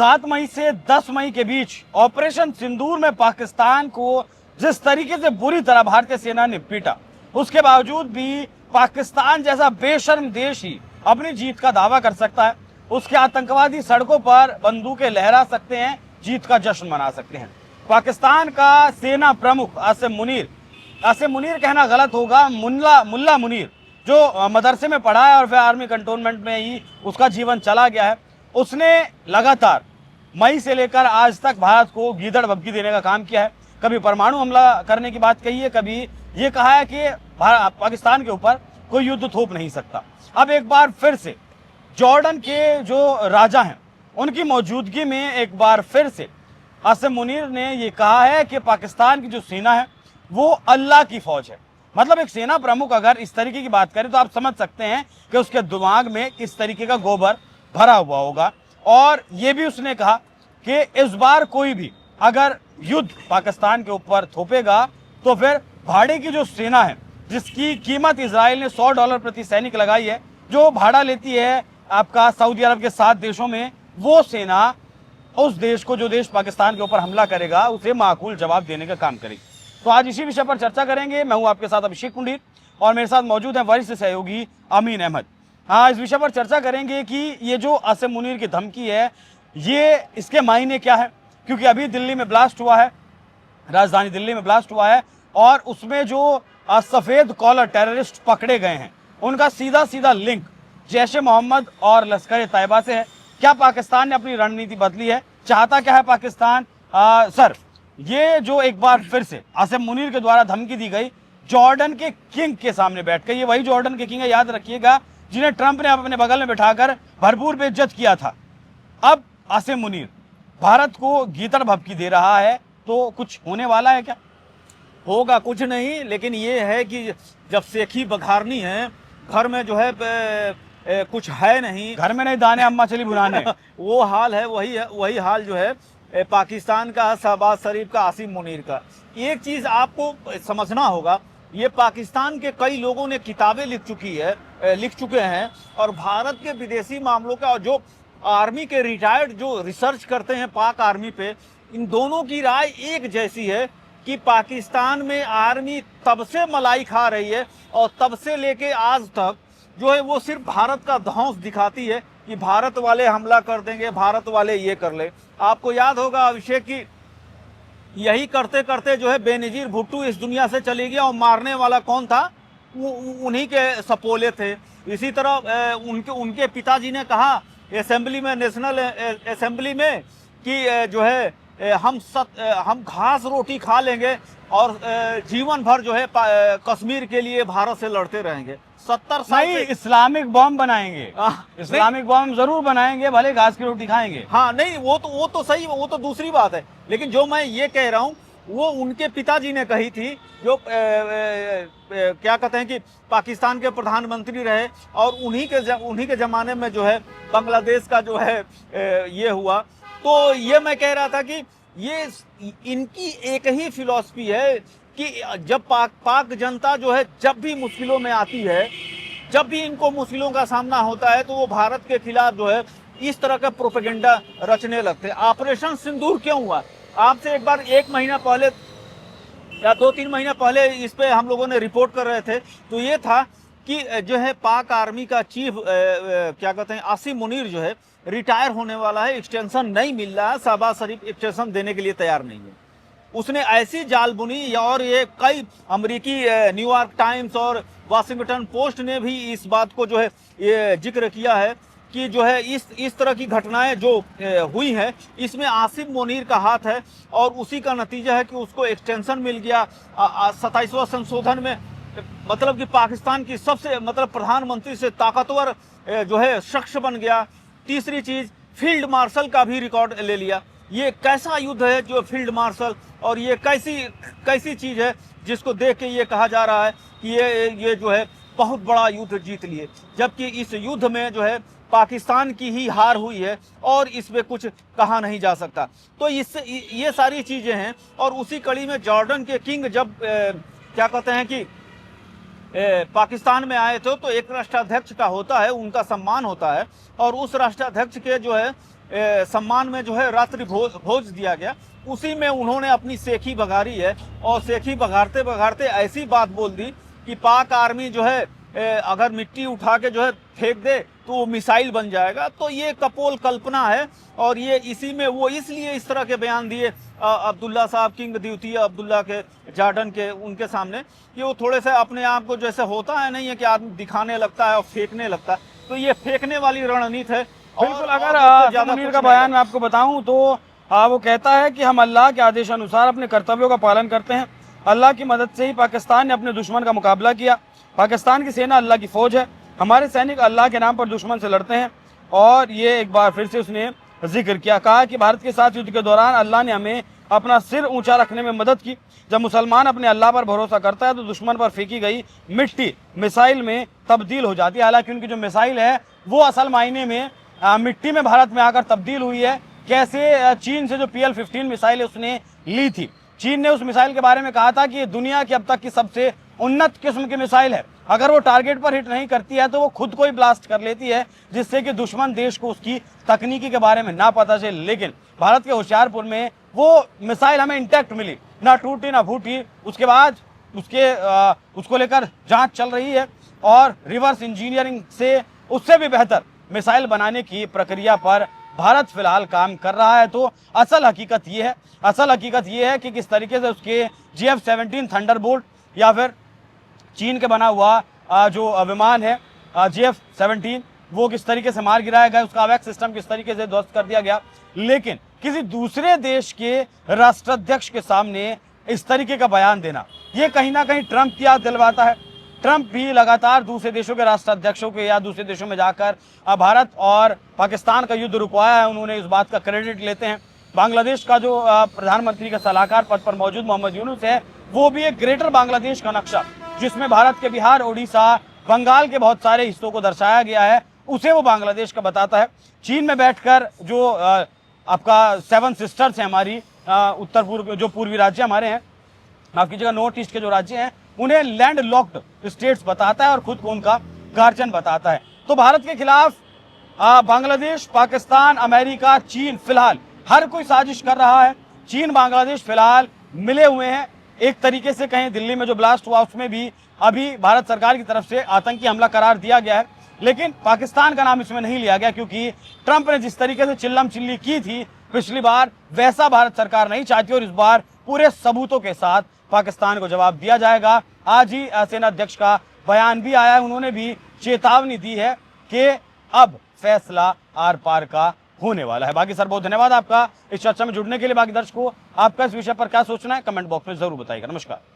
7 मई से 10 मई के बीच ऑपरेशन सिंदूर में पाकिस्तान को जिस तरीके से बुरी तरह भारतीय सेना ने पीटा, उसके बावजूद भी पाकिस्तान जैसा बेशर्म देश ही अपनी जीत का दावा कर सकता है। उसके आतंकवादी सड़कों पर बंदूकें लहरा सकते हैं, जीत का जश्न मना सकते हैं। पाकिस्तान का सेना प्रमुख आसिम मुनीर कहना गलत होगा, मुल्ला मुनीर, जो मदरसे में पढ़ा है और फिर आर्मी कंटोनमेंट में ही उसका जीवन चला गया है, उसने लगातार मई से लेकर आज तक भारत को गीदड़ भभकी देने का काम किया है। कभी परमाणु हमला करने की बात कही है, कभी ये कहा है कि पाकिस्तान के ऊपर कोई युद्ध थोप नहीं सकता। अब एक बार फिर से जॉर्डन के जो राजा हैं उनकी मौजूदगी में एक बार फिर से आसिम मुनीर ने ये कहा है कि पाकिस्तान की जो सेना है वो अल्लाह की फौज है। मतलब एक सेना प्रमुख अगर इस तरीके की बात करे तो आप समझ सकते हैं कि उसके दिमाग में किस तरीके का गोबर भरा हुआ होगा। और ये भी उसने कहा कि इस बार कोई भी अगर युद्ध पाकिस्तान के ऊपर थोपेगा तो फिर भाड़े की जो सेना है, जिसकी कीमत इजराइल ने $100 प्रति सैनिक लगाई है, जो भाड़ा लेती है आपका सऊदी अरब के 7 देशों में, वो सेना उस देश को, जो देश पाकिस्तान के ऊपर हमला करेगा, उसे माकूल जवाब देने का काम करेगी। तो आज इसी विषय पर चर्चा करेंगे। मैं हूं आपके साथ अभिषेक पुंडीर और मेरे साथ मौजूद हैं वरिष्ठ सहयोगी अमीन अहमद। हाँ, इस विषय पर चर्चा करेंगे कि ये जो आसिम मुनीर की धमकी है, ये इसके मायने क्या है, क्योंकि अभी दिल्ली में ब्लास्ट हुआ है, राजधानी दिल्ली में ब्लास्ट हुआ है और उसमें जो सफ़ेद कॉलर टेररिस्ट पकड़े गए हैं उनका सीधा सीधा लिंक जैश ए मोहम्मद और लश्कर तैयबा से है। क्या पाकिस्तान ने अपनी रणनीति बदली है? चाहता क्या है पाकिस्तान? सर, ये जो एक बार फिर से आसिम मुनीर के द्वारा धमकी दी गई जॉर्डन के किंग के सामने बैठकर, ये वही जॉर्डन के किंग है, याद रखिएगा, जिन्हें ट्रंप ने अपने बगल में बिठाकर भरपूर बेइज्जत किया था। अब आसिम मुनीर भारत को गीदड़ भभकी दे रहा है, तो कुछ होने वाला है क्या? होगा कुछ नहीं, लेकिन ये है कि जब सेखी बघारनी है, घर में जो है कुछ है नहीं, घर में नहीं दाने अम्मा चली बुलाने वो हाल है, वही हाल जो है पाकिस्तान का, शहबाज शरीफ का, आसिम मुनीर का। एक चीज़ आपको समझना होगा, ये पाकिस्तान के कई लोगों ने किताबें लिख चुके हैं और भारत के विदेशी मामलों का, जो आर्मी के रिटायर्ड जो रिसर्च करते हैं पाक आर्मी पे, इन दोनों की राय एक जैसी है कि पाकिस्तान में आर्मी तब से मलाई खा रही है और तब से लेके आज तक जो है वो सिर्फ भारत का धौंस दिखाती है कि भारत वाले हमला कर देंगे, भारत वाले ये कर ले। आपको याद होगा अभिषेक की यही करते करते जो है बेनजीर भुट्टो इस दुनिया से चली गया और मारने वाला कौन था? उन्हीं के सपोले थे। इसी तरह उनके पिताजी ने कहा असेंबली में, नेशनल असेंबली में कि जो है हम घास रोटी खा लेंगे और जीवन भर जो है कश्मीर के लिए भारत से लड़ते रहेंगे। 70 साल नहीं, इस्लामिक बॉम्ब बनाएंगे, इस्लामिक बॉम्ब जरूर बनाएंगे, भले घास की रोटी खाएंगे। हाँ, नहीं, वो तो सही, वो तो दूसरी बात है, लेकिन जो मैं ये कह रहा हूँ वो उनके पिताजी ने कही थी, जो क्या कहते हैं कि पाकिस्तान के प्रधानमंत्री रहे और उन्हीं के ज़माने में जो है बांग्लादेश का जो है ये हुआ। तो ये मैं कह रहा था कि ये इनकी एक ही फिलॉसफी है कि जब पाक जनता जो है जब भी मुश्किलों में आती है, जब भी इनको मुश्किलों का सामना होता है, तो वो भारत के खिलाफ जो है इस तरह का प्रोपेगेंडा रचने लगते हैं। ऑपरेशन सिंदूर क्यों हुआ? आपसे एक बार 1 महीना पहले या 2-3 महीना पहले इस पे हम लोगों ने रिपोर्ट कर रहे थे, तो ये था कि जो है पाक आर्मी का चीफ क्या कहते हैं आसिम मुनीर जो है रिटायर होने वाला है, एक्सटेंशन नहीं मिल रहा है, शहबाज शरीफ एक्सटेंशन देने के लिए तैयार नहीं है। उसने ऐसी जाल बुनी और ये कई अमेरिकी न्यूयॉर्क टाइम्स और वाशिंगटन पोस्ट ने भी इस बात को जो है ये जिक्र किया है कि जो है इस तरह की घटनाएं जो हुई हैं, इसमें आसिम मुनीर का हाथ है और उसी का नतीजा है कि उसको एक्सटेंशन मिल गया 27वां संशोधन में। मतलब कि पाकिस्तान की सबसे, मतलब प्रधानमंत्री से ताकतवर जो है शख्स बन गया। तीसरी चीज़, फील्ड मार्शल का भी रिकॉर्ड ले लिया। ये कैसा युद्ध है जो फील्ड मार्शल, और ये कैसी चीज़ है जिसको देख के ये कहा जा रहा है कि ये जो है बहुत बड़ा युद्ध जीत लिए, जबकि इस युद्ध में जो है पाकिस्तान की ही हार हुई है और इसमें कुछ कहा नहीं जा सकता। तो इससे ये सारी चीज़ें हैं। और उसी कड़ी में जॉर्डन के किंग जब क्या कहते हैं कि पाकिस्तान में आए थे, तो एक राष्ट्राध्यक्ष का होता है, उनका सम्मान होता है, और उस राष्ट्राध्यक्ष के जो है सम्मान में जो है रात्रि भोज दिया गया, उसी में उन्होंने अपनी सेखी बघारी है और सेखी बघारते बघारते ऐसी बात बोल दी कि पाक आर्मी जो है अगर मिट्टी उठा के जो है फेंक दे तो वो मिसाइल बन जाएगा। तो ये कपोल कल्पना है और ये इसी में वो इसलिए इस तरह के बयान दिए अब्दुल्ला साहब, किंग द्वितीय अब्दुल्ला के जॉर्डन के उनके सामने, कि वो थोड़े से अपने आप को जैसे होता है नहीं है कि आदमी दिखाने लगता है और फेंकने लगता है, तो ये फेंकने वाली रणनीति है। बिल्कुल। अगर मुनीर का बयान मैं आपको बताऊं तो वो कहता है कि हम अल्लाह के आदेश अनुसार अपने कर्तव्यों का पालन करते हैं। अल्लाह की मदद से ही पाकिस्तान ने अपने दुश्मन का मुकाबला किया। पाकिस्तान की सेना अल्लाह की फौज है। हमारे सैनिक अल्लाह के नाम पर दुश्मन से लड़ते हैं। और ये एक बार फिर से उसने जिक्र किया, कहा कि भारत के साथ युद्ध के दौरान अल्लाह ने हमें अपना सिर ऊंचा रखने में मदद की। जब मुसलमान अपने अल्लाह पर भरोसा करता है तो दुश्मन पर फेंकी गई मिट्टी मिसाइल में तब्दील हो जाती है। हालांकि उनकी जो मिसाइल है वो असल मायने में मिट्टी में भारत में आकर तब्दील हुई है। कैसे? चीन से जो PL-15 मिसाइल है उसने ली थी। चीन ने उस मिसाइल के बारे में कहा था कि ये दुनिया की अब तक की सबसे उन्नत किस्म की मिसाइल है। अगर वो टारगेट पर हिट नहीं करती है तो वो खुद को ही ब्लास्ट कर लेती है, जिससे कि दुश्मन देश को उसकी तकनीकी के बारे में ना पता चले। लेकिन भारत के होशियारपुर में वो मिसाइल हमें इंटैक्ट मिली, ना टूटी ना फूटी। उसके बाद उसको लेकर जांच चल रही है और रिवर्स इंजीनियरिंग से उससे भी बेहतर मिसाइल बनाने की प्रक्रिया पर भारत फिलहाल काम कर रहा है। तो असल हकीकत ये है कि किस तरीके से उसके GF-17 थंडरबोल्ट या फिर चीन के बना हुआ जो विमान है GF-17 वो किस तरीके से मार गिराया गया, उसका अवैक्स सिस्टम किस तरीके से ध्वस्त कर दिया गया। लेकिन किसी दूसरे देश के राष्ट्राध्यक्ष के सामने इस तरीके का बयान देना, ये कहीं ना कहीं ट्रंप की याद दिलवाता है। ट्रंप भी लगातार दूसरे देशों के राष्ट्राध्यक्षों के या दूसरे देशों में जाकर भारत और पाकिस्तान का युद्ध रुकवाया है। उन्होंने इस बात का क्रेडिट लेते हैं। बांग्लादेश का जो प्रधानमंत्री का सलाहकार पद पर मौजूद मोहम्मद यूनुस है, वो भी एक ग्रेटर बांग्लादेश का नक्शा, जिसमें भारत के बिहार, उड़ीसा, बंगाल के बहुत सारे हिस्सों को दर्शाया गया है, उसे वो बांग्लादेश का बताता है। चीन में बैठकर जो आपका 7 सिस्टर्स है हमारी, उत्तर पूर्व जो पूर्वी राज्य हमारे हैं, माफ कीजिएगा नॉर्थ ईस्ट के जो राज्य हैं, उन्हें लैंड लॉक्ड स्टेट्स बताता है और खुद को उनका गार्जियन बताता है। तो भारत के खिलाफ बांग्लादेश, पाकिस्तान, अमेरिका, चीन फिलहाल हर कोई साजिश कर रहा है। चीन, बांग्लादेश फिलहाल मिले हुए हैं। एक तरीके से कहें दिल्ली में जो ब्लास्ट हुआ उसमें भी अभी भारत सरकार की तरफ से आतंकी हमला करार दिया गया है, लेकिन पाकिस्तान का नाम इसमें नहीं लिया गया, क्योंकि ट्रंप ने जिस तरीके से चिल्लम चिल्ली की थी पिछली बार, वैसा भारत सरकार नहीं चाहती और इस बार पूरे सबूतों के साथ पाकिस्तान को जवाब दिया जाएगा। आज ही सेना अध्यक्ष का बयान भी आया है, उन्होंने भी चेतावनी दी है कि अब फैसला आर पार का होने वाला है। बाकी सर बहुत धन्यवाद आपका इस चर्चा में जुड़ने के लिए। बाकी दर्शकों आपका इस विषय पर क्या सोचना है कमेंट बॉक्स में जरूर बताइएगा। नमस्कार।